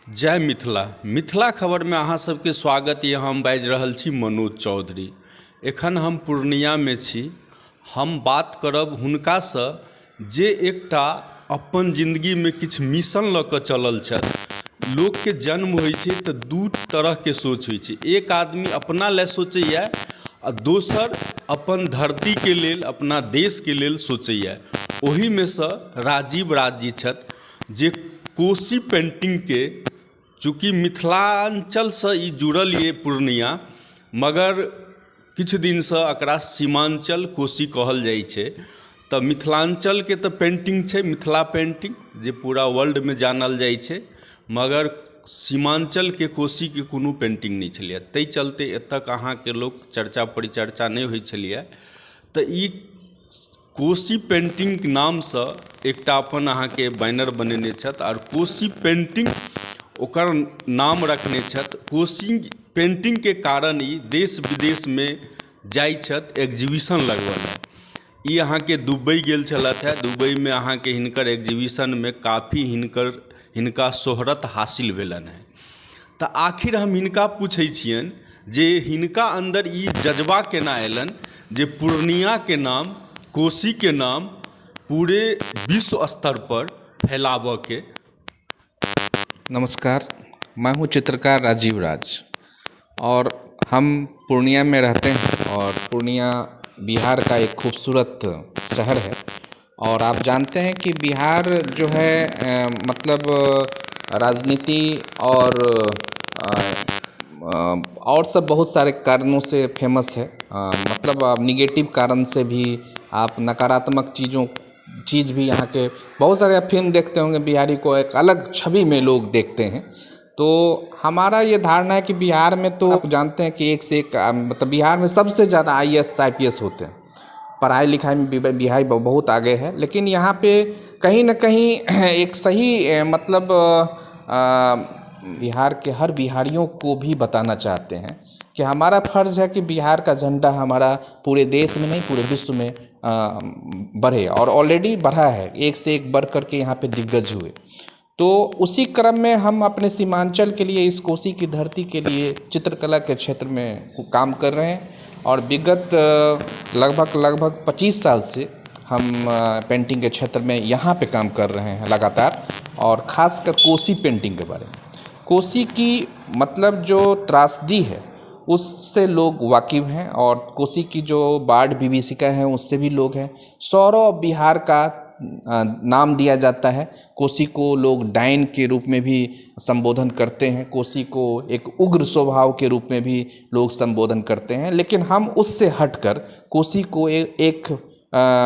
जय मिथिला। मिथिला खबर में अहाँ सबके स्वागत ये। हम बाजि रहल छी मनोज चौधरी। एखन हम पूर्णिया में छी। हम बात करब हुनकासँ जे एकटा अपन जिंदगी में किछु मिशन लऽ कऽ चलल छथि। लोक के जन्म होइ छै तऽ दू तरह के सोच होइ छै। एक आदमी अपना लेल सोचैए आ दोसर अपन धरती के लेल, अपना देश के लेल सोचैए। ओही में सँ राजीव राज जी छथि जे कोशी पेंटिंग के, चूँकि मिथिलांचलसँ ई जुड़ल ये पूर्णिया, मगर किछु दिनसँ एकरा सीमांचल कोशी कहल जाइ छै। तऽ मिथिलांचलके तऽ पेंटिंग छै मिथिला पेंटिंग, जे पूरा वर्ल्डमे जानल जाइ छै, मगर सीमांचलके कोशीके कोनो पेंटिंग नहि छलैए। ताहि चलते एतय अहाँके लोक चर्चा परिचर्चा नहि होइ छलैए। तऽ ई कोशी पेंटिंग नामसँ एकटा अपन अहाँके बैनर बनेने छथि और कोशी पेंटिंग ओकर नाम रखने छथि। कोशी पेंटिंग के कारण ई देश विदेश में जाइ छथि एग्जीबिशन लगबऽ। ई अहाँके दुबई गेल छलथि है। दुबई में अहाँके हिनकर एग्जीबिशन में काफ़ी हिनका शोहरत हासिल भेलनि है। तऽ आखिर हम हिनका पूछै छियनि जे हिनका अंदर ई जज्बा केना एलनि जे पूर्णिया के नाम, कोशी के नाम पूरे विश्व स्तर पर फैलावऽ के। नमस्कार, मैं हूँ चित्रकार राजीव राज और हम पूर्णिया में रहते हैं। और पूर्णिया बिहार का एक खूबसूरत शहर है। और आप जानते हैं कि बिहार जो है मतलब राजनीति और सब बहुत सारे कारणों से फेमस है। मतलब निगेटिव कारण से भी, आप नकारात्मक चीज़ भी, यहाँ के बहुत सारे आप फिल्म देखते होंगे, बिहारी को एक अलग छवि में लोग देखते हैं। तो हमारा ये धारणा है कि बिहार में तो आप जानते हैं कि एक से एक मतलब बिहार में सबसे ज़्यादा IAS IPS होते हैं। पढ़ाई लिखाई में बिहार बहुत आगे है। लेकिन यहाँ पे कहीं ना कहीं एक सही मतलब बिहार के हर बिहारियों को भी बताना चाहते हैं कि हमारा फर्ज है कि बिहार का झंडा हमारा पूरे देश में नहीं, पूरे विश्व में बढ़े। और ऑलरेडी बढ़ा है, एक से एक बढ़ करके यहाँ पे दिग्गज हुए। तो उसी क्रम में हम अपने सीमांचल के लिए, इस कोसी की धरती के लिए चित्रकला के क्षेत्र में काम कर रहे हैं। और विगत लगभग 25 साल से हम पेंटिंग के क्षेत्र में यहाँ पे काम कर रहे हैं लगातार। और ख़ासकर कोसी पेंटिंग के बारे में, कोसी की मतलब जो त्रासदी है उससे लोग वाकिफ़ हैं। और कोसी की जो बाढ़ विभीषिका है उससे भी लोग हैं। सौरव बिहार का नाम दिया जाता है। कोसी को लोग डायन के रूप में भी संबोधन करते हैं। कोसी को एक उग्र स्वभाव के रूप में भी लोग संबोधन करते हैं। लेकिन हम उससे हटकर कोसी को एक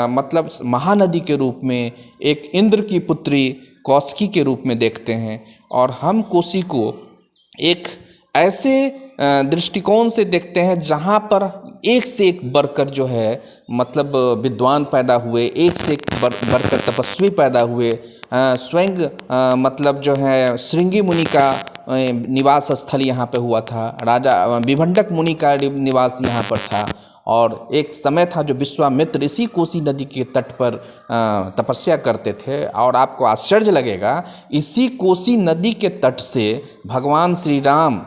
मतलब महानदी के रूप में, एक इंद्र की पुत्री कौशिकी के रूप में देखते हैं। और हम कोसी को एक ऐसे दृष्टिकोण से देखते हैं जहाँ पर एक से एक बढ़कर जो है मतलब विद्वान पैदा हुए, एक से एक बढ़कर तपस्वी पैदा हुए। स्वयं मतलब जो है श्रृंगी मुनि का निवास स्थल यहाँ पे हुआ था। राजा विभंडक मुनि का निवास यहाँ पर था। और एक समय था जो विश्वामित्र इसी कोसी नदी के तट पर तपस्या करते थे। और आपको आश्चर्य लगेगा, इसी कोसी नदी के तट से भगवान श्री राम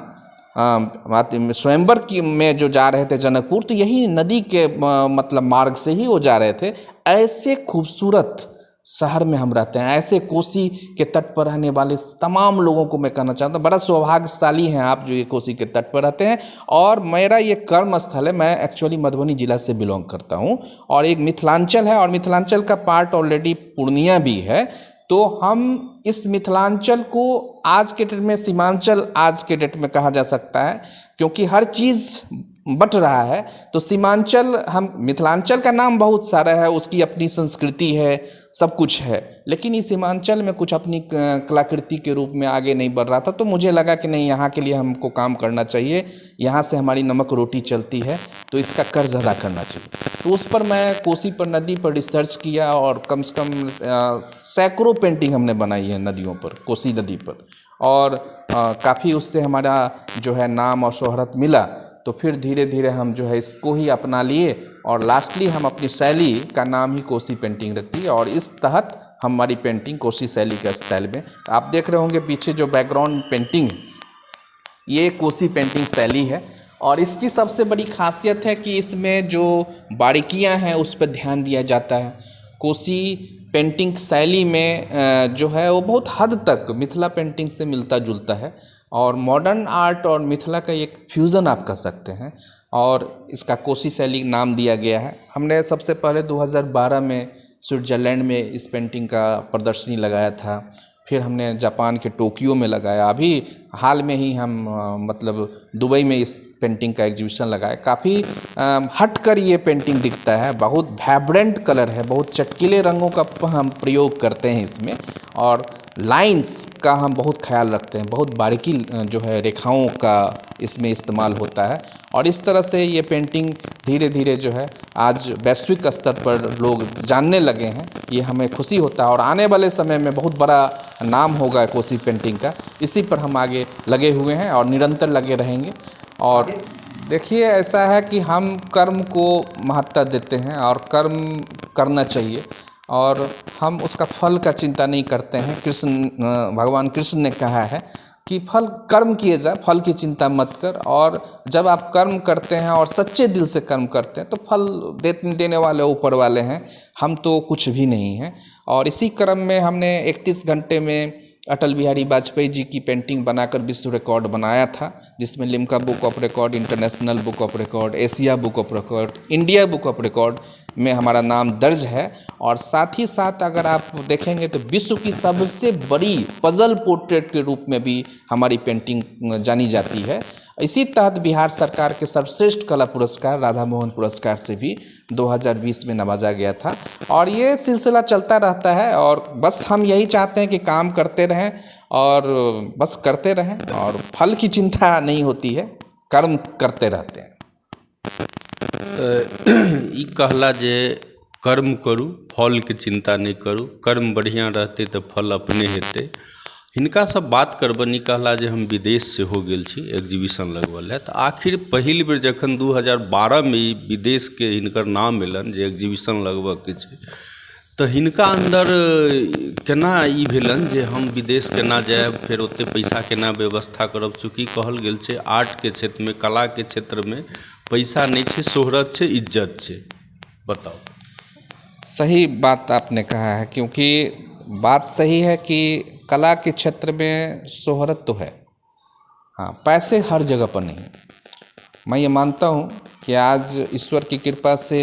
स्वयंवर में जो जा रहे थे जनकपुर, तो यही नदी के मतलब मार्ग से ही वो जा रहे थे। ऐसे खूबसूरत शहर में हम रहते हैं। ऐसे कोसी के तट पर रहने वाले तमाम लोगों को मैं कहना चाहता हूँ, बड़ा सौभाग्यशाली हैं आप जो ये कोसी के तट पर रहते हैं। और मेरा ये कर्म स्थल है। मैं एक्चुअली मधुबनी जिला से बिलोंग करता हूँ और एक मिथिलांचल है, और मिथिलांचल का पार्ट ऑलरेडी पूर्णिया भी है। तो हम इस मिथिलांचल को आज के डेट में सीमांचल आज के डेट में कहा जा सकता है, क्योंकि हर चीज़ बट रहा है। तो सीमांचल, हम मिथिलांचल का नाम बहुत सारा है, उसकी अपनी संस्कृति है, सब कुछ है। लेकिन इस सीमांचल में कुछ अपनी कलाकृति के रूप में आगे नहीं बढ़ रहा था। तो मुझे लगा कि नहीं, यहाँ के लिए हमको काम करना चाहिए। यहाँ से हमारी नमक रोटी चलती है, तो इसका कर्ज अदा करना चाहिए। तो उस पर मैं कोसी पर नदी पर रिसर्च किया और कम से कम सैकड़ों पेंटिंग हमने बनाई है नदियों पर, कोसी नदी पर। और काफ़ी उससे हमारा जो है नाम और शोहरत मिला। तो फिर धीरे धीरे हम जो है इसको ही अपना लिए और लास्टली हम अपनी शैली का नाम ही कोसी पेंटिंग रख दी। और इस तहत हमारी पेंटिंग कोसी शैली के स्टाइल में। आप देख रहे होंगे पीछे जो बैकग्राउंड पेंटिंग, ये कोसी पेंटिंग शैली है। और इसकी सबसे बड़ी खासियत है कि इसमें जो बारीकियां हैं उस पर ध्यान दिया जाता है। कोसी पेंटिंग शैली में जो है वो बहुत हद तक मिथिला पेंटिंग से मिलता जुलता है और मॉडर्न आर्ट और मिथिला का एक फ्यूज़न आप कह सकते हैं, और इसका कोसी शैली नाम दिया गया है। हमने सबसे पहले 2012 में स्विट्ज़रलैंड में इस पेंटिंग का प्रदर्शनी लगाया था, फिर हमने जापान के टोक्यो में लगाया, अभी हाल में ही हम मतलब दुबई में इस पेंटिंग का एग्जीबिशन लगाया। काफ़ी हट कर ये पेंटिंग दिखता है, बहुत वाइब्रेंट कलर है, बहुत चटकीले रंगों का हम प्रयोग करते हैं इसमें, और लाइंस का हम बहुत ख्याल रखते हैं, बहुत बारीकी जो है रेखाओं का इसमें इस्तेमाल होता है। और इस तरह से ये पेंटिंग धीरे धीरे जो है आज वैश्विक स्तर पर लोग जानने लगे हैं, ये हमें खुशी होता है। और आने वाले समय में बहुत बड़ा नाम होगा कोसी पेंटिंग का, इसी पर हम आगे लगे हुए हैं और निरंतर लगे रहेंगे। और देखिए ऐसा है कि हम कर्म को महत्ता देते हैं और कर्म करना चाहिए, और हम उसका फल का चिंता नहीं करते हैं। भगवान कृष्ण ने कहा है कि फल कर्म किए जाए, फल की चिंता मत कर। और जब आप कर्म करते हैं और सच्चे दिल से कर्म करते हैं तो फल देने वाले ऊपर वाले हैं, हम तो कुछ भी नहीं हैं। और इसी क्रम में हमने 31 घंटे में अटल बिहारी वाजपेयी जी की पेंटिंग बनाकर विश्व रिकॉर्ड बनाया था, जिसमें Limca book of record, international book of record, Asia book of record, India book of record में हमारा नाम दर्ज है। और साथ ही साथ अगर आप देखेंगे तो विश्व की सबसे बड़ी पजल पोर्ट्रेट के रूप में भी हमारी पेंटिंग जानी जाती है। इसी तहत बिहार सरकार के सर्वश्रेष्ठ कला पुरस्कार राधा मोहन पुरस्कार से भी 2020 में नवाजा गया था। और ये सिलसिला चलता रहता है, और बस हम यही चाहते हैं कि काम करते रहें और बस करते रहें, और फल की चिंता नहीं होती है, कर्म करते रहते हैं। ई कहला जे कर्म करूँ, फल के चिंता नहीं करूँ, कर्म बढ़िया रहते तो फल अपने हेतै। हिनका सब बात करबनी कहला जे हम विदेश से हो गेल छी, एग्जीबिशन लगवल है, तो आखिर पहिल बेर जखन 2012 में ई विदेश के हिनकर नाम एलन जे एग्जीबिशन लगबऽ के छै, तो हिनका अंदर केना ई भेलन जे हम विदेश केना जाएब, फिर ओते पैसा केना व्यवस्था करब। चूँकि कहल गेल छै आर्ट के क्षेत्र में, कला के क्षेत्र में पैसा नहीं छै, शोहरत छै, इज्जत छै। बताओ। सही बात आपने कहा है, क्योंकि बात सही है कि कला के क्षेत्र में शोहरत तो है, हाँ, पैसे हर जगह पर नहीं। मैं ये मानता हूँ कि आज ईश्वर की कृपा से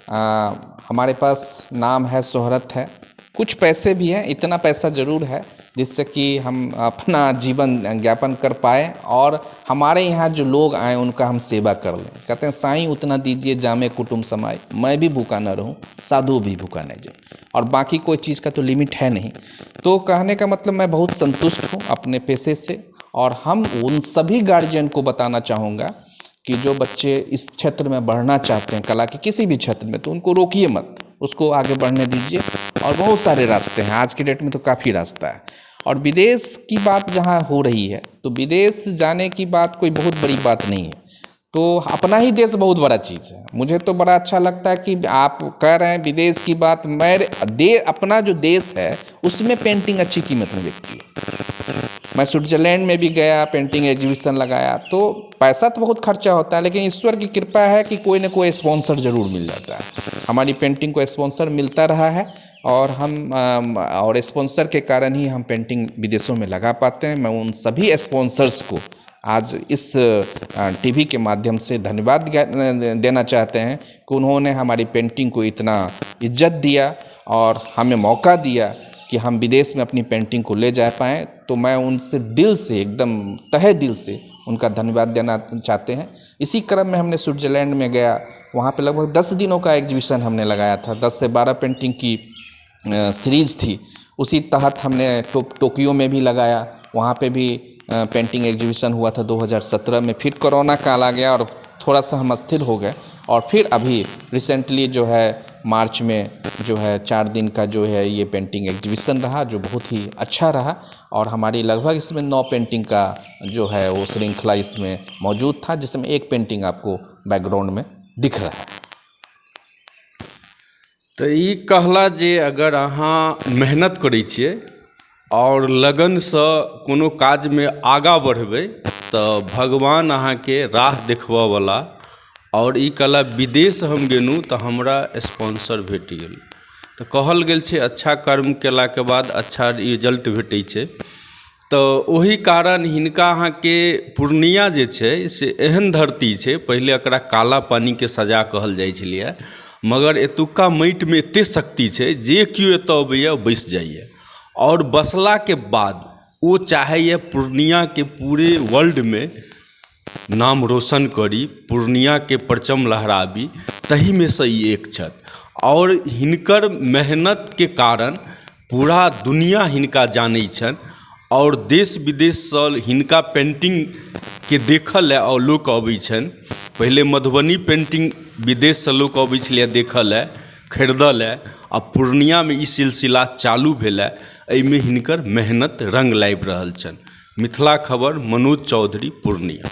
हमारे पास नाम है, शोहरत है, कुछ पैसे भी हैं, इतना पैसा ज़रूर है जिससे कि हम अपना जीवन ज्ञापन कर पाए और हमारे यहाँ जो लोग आए उनका हम सेवा कर लें। कहते हैं साईं उतना दीजिए जामे कुटुंब समाए, मैं भी भूखा न रहूं, साधु भी भूखा नहीं जाए, और बाकी कोई चीज़ का तो लिमिट है नहीं। तो कहने का मतलब मैं बहुत संतुष्ट हूँ अपने पेशे से, और हम उन सभी गार्जियन को बताना चाहूँगा कि जो बच्चे इस क्षेत्र में बढ़ना चाहते हैं, कला के किसी भी क्षेत्र में, तो उनको रोकिए मत, उसको आगे बढ़ने दीजिए। और बहुत सारे रास्ते हैं, आज के डेट में तो काफ़ी रास्ता है। और विदेश की बात जहाँ हो रही है, तो विदेश जाने की बात कोई बहुत बड़ी बात नहीं है, तो अपना ही देश बहुत बड़ा चीज़ है। मुझे तो बड़ा अच्छा लगता है कि आप कह रहे हैं विदेश की बात, अपना जो देश है उसमें पेंटिंग अच्छी कीमत में बिकती है। मैं स्विट्ज़रलैंड में भी गया, पेंटिंग एग्जीबिशन लगाया, तो पैसा तो बहुत खर्चा होता है, लेकिन ईश्वर की कृपा है कि कोई ना कोई स्पॉन्सर ज़रूर मिल जाता है। हमारी पेंटिंग को स्पॉन्सर मिलता रहा है, और हम और स्पॉन्सर के कारण ही हम पेंटिंग विदेशों में लगा पाते हैं। मैं उन सभी स्पॉन्सर्स को आज इस टीवी के माध्यम से धन्यवाद देना चाहते हैं कि उन्होंने हमारी पेंटिंग को इतना इज्जत दिया और हमें मौका दिया कि हम विदेश में अपनी पेंटिंग को ले जा पाएँ। तो मैं उनसे दिल से, एकदम तहे दिल से उनका धन्यवाद देना चाहते हैं। इसी क्रम में हमने स्विट्ज़रलैंड में गया, वहाँ पे लगभग 10 दिनों का एग्जीबिशन हमने लगाया था, 10 से 12 पेंटिंग की सीरीज़ थी। उसी तहत हमने टोक्यो में भी लगाया, वहाँ पे भी पेंटिंग एग्जीबिशन हुआ था 2017 में। फिर कोरोना काल आ गया और थोड़ा सा हम अस्थिर हो गए, और फिर अभी रिसेंटली जो है मार्च में जो है 4 दिन का जो है ये पेंटिंग एग्जीबिशन रहा, जो बहुत ही अच्छा रहा। और हमारी लगभग इसमें 9 पेंटिंग का जो है वो श्रृंखला इसमें मौजूद था, जिसमें एक पेंटिंग आपको बैकग्राउंड में दिख रहा है। तऽ ई कहला जे अगर अहाँ मेहनत करै छियै और लगनसँ कोनो काजमे आगाँ बढ़बै तऽ भगवान अहाँके राह देखबयवला। और ई कहला विदेश हम गेलहुँ तऽ हमरा स्पॉन्सर भेट गेल। तऽ कहल गेल छै अच्छा कर्म केलाके बाद अच्छा रिजल्ट भेटै छै। तऽ ओही कारण हिनका अहाँके पूर्णिया जे छै से एहन धरती छै, पहिले एकरा काला पानीके सजा कहल जाइ छलैए, मगर एतुक्का माटिमे एतेक शक्ति छै जे केओ एतऽ अबैए बैसि जाइए। और बसलाके बाद ओ चाहैए पूर्णियाके पूरे वर्ल्डमे नाम रोशन करी, पूर्णियाके परचम लहराबी, तहीमे सँ ई एक छथि। और हिनकर मेहनतके कारण पूरा दुनिया हिनका जानै छनि और देश विदेशसँ हिनका पेन्टिंगके देखऽ लए और लोक अबै छनि। पहिले मधुबनी पेन्टिंग विदेशसँ लोक अबै छलैए देखऽ लए, खरीदऽ लए, आ पूर्णियामे ई सिलसिला चालू भेलै। एहिमे हिनकर मेहनत रंग लाबि रहल छनि। मिथिला खबर, मनोज चौधरी, पूर्णिया।